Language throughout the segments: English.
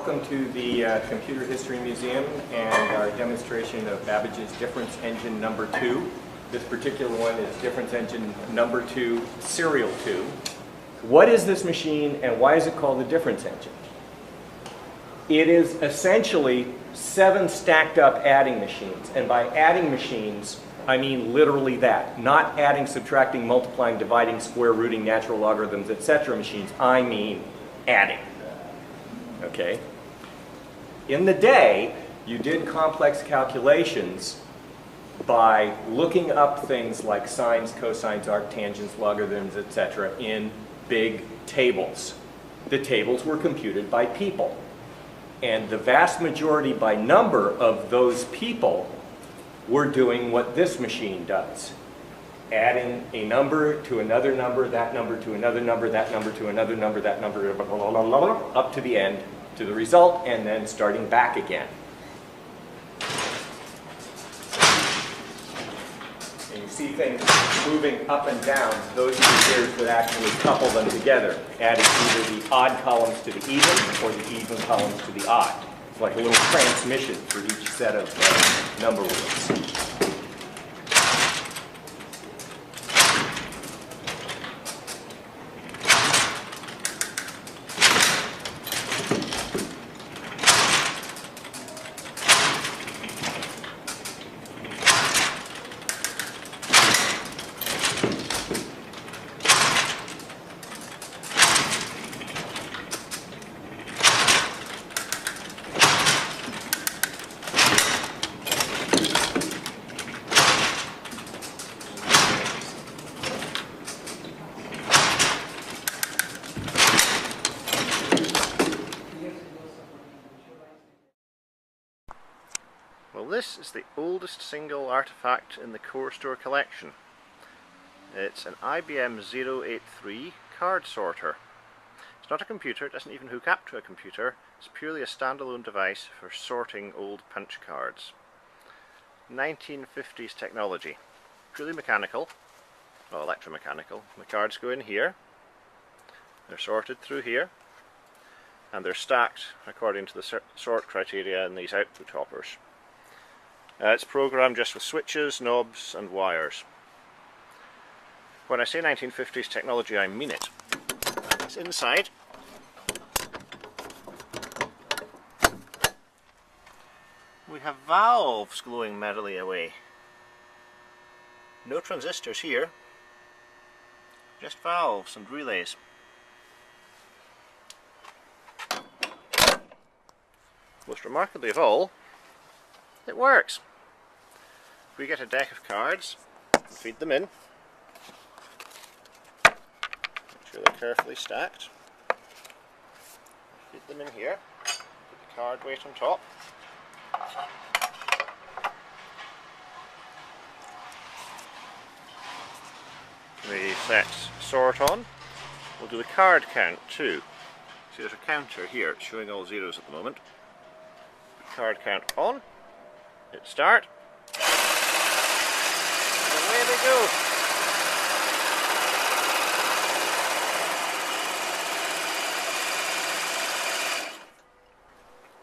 Welcome to the Computer History Museum and our demonstration of Babbage's Difference Engine number 2. This particular one is Difference Engine number 2, Serial 2. What is this machine and why is it called the Difference Engine? It is essentially 7 stacked up adding machines, and by adding machines I mean literally that, not adding, subtracting, multiplying, dividing, square rooting, natural logarithms, etc. machines. I mean adding. Okay? In the day, you did complex calculations by looking up things like sines, cosines, arctangents, logarithms, etc. in big tables. The tables were computed by people. And the vast majority by number of those people were doing what this machine does. Adding a number to another number, that number to another number, that number to another number, that number, blah, blah, blah, blah, blah, up to the end, to the result, and then starting back again. And you see things moving up and down. Those are the gears that actually couple them together, adding either the odd columns to the even or the even columns to the odd. It's like a little transmission for each set of number wheels. Well, this is the oldest single artifact in the Core Store collection. It's an IBM 083 card sorter. It's not a computer, it doesn't even hook up to a computer, it's purely a standalone device for sorting old punch cards. 1950s technology. Purely mechanical, well, electromechanical. The cards go in here, they're sorted through here, and they're stacked according to the sort criteria in these output hoppers. It's programmed just with switches, knobs and wires. When I say 1950s technology, I mean it. It's inside. We have valves glowing merrily away. No transistors here, just valves and relays. Most remarkably of all, it works. We get a deck of cards, feed them in, make sure they're carefully stacked, feed them in here, put the card weight on top, we set sort on, we'll do the card count too. See, there's a counter here, it's showing all zeros at the moment. Card count on, hit start, and away they go.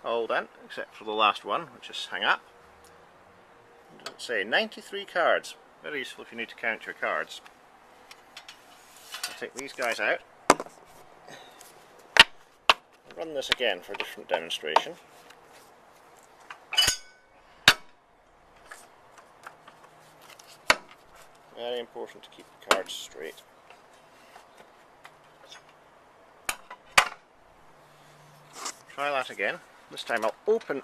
All done, except for the last one, which is hang up. And let's say 93 cards, very useful if you need to count your cards. I'll take these guys out, I'll run this again for a different demonstration. Very important to keep the cards straight. Try that again. This time I'll open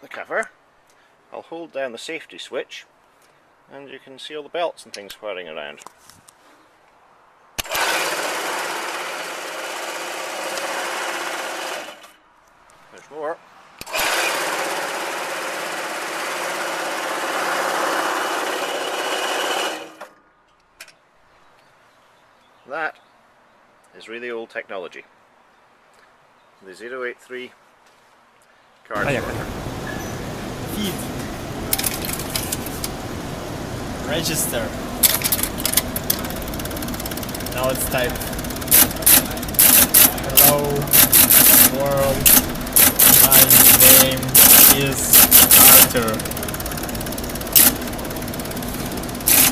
the cover, I'll hold down the safety switch, and you can see all the belts and things whirling around. There's more. That is really old technology. The 083 card sorter. Feed. Register. Now let's type hello world detector.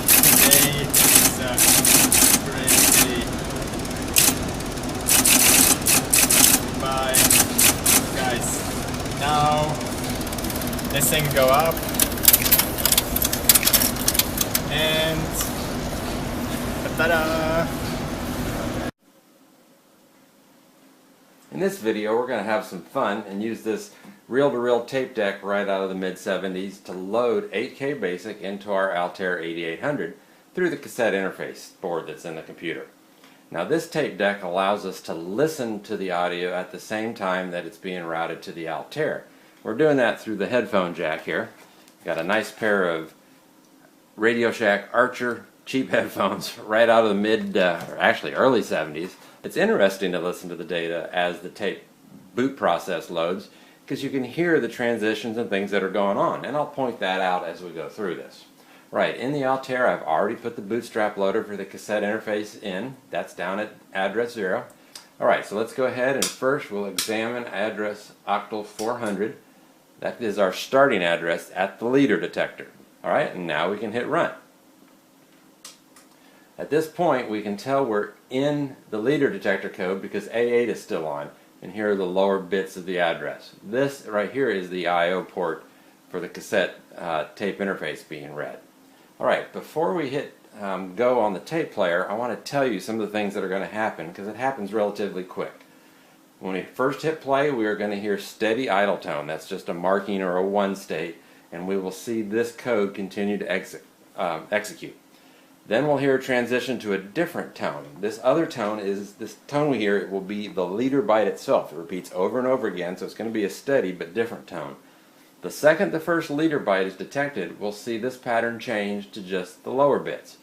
Today is a crazy. Bye, guys. Now this thing go up and ta-da! In this video we're going to have some fun and use this reel-to-reel tape deck right out of the mid-70s to load 8K BASIC into our ALTAIR 8800 through the cassette interface board that's in the computer. Now this tape deck allows us to listen to the audio at the same time that it's being routed to the ALTAIR. We're doing that through the headphone jack here. Got a nice pair of Radio Shack Archer cheap headphones right out of the actually early 70s. It's interesting to listen to the data as the tape boot process loads because you can hear the transitions and things that are going on, and I'll point that out as we go through this. Right, in the ALTAIR I've already put the bootstrap loader for the cassette interface in. That's down at address 0. Alright, so let's go ahead and first we'll examine address octal 400. That is our starting address at the leader detector. Alright, and now we can hit run. At this point we can tell we're in the leader detector code because A8 is still on, and here are the lower bits of the address. This right here is the I/O port for the cassette tape interface being read. Alright, before we hit go on the tape player, I want to tell you some of the things that are going to happen because it happens relatively quick. When we first hit play, we are going to hear steady idle tone. That's just a marking or a 1 state, and we will see this code continue to execute. Then we'll hear a transition to a different tone. This other tone is, this tone we hear, it will be the leader byte itself. It repeats over and over again, so it's going to be a steady but different tone. The second the first leader byte is detected, we'll see this pattern change to just the lower bits.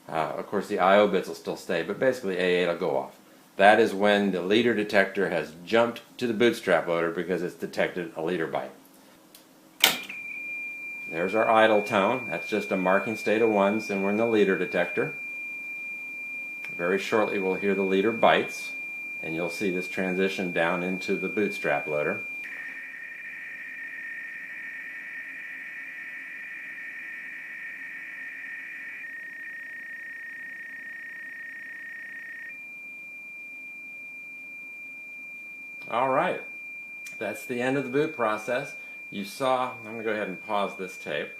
Of course the I/O bits will still stay, but basically A8 will go off. That is when the leader detector has jumped to the bootstrap loader because it's detected a leader byte. There's our idle tone. That's just a marking state of 1s, and we're in the leader detector. Very shortly we'll hear the leader bytes, and you'll see this transition down into the bootstrap loader. Alright, that's the end of the boot process. You saw, I'm going to go ahead and pause this tape.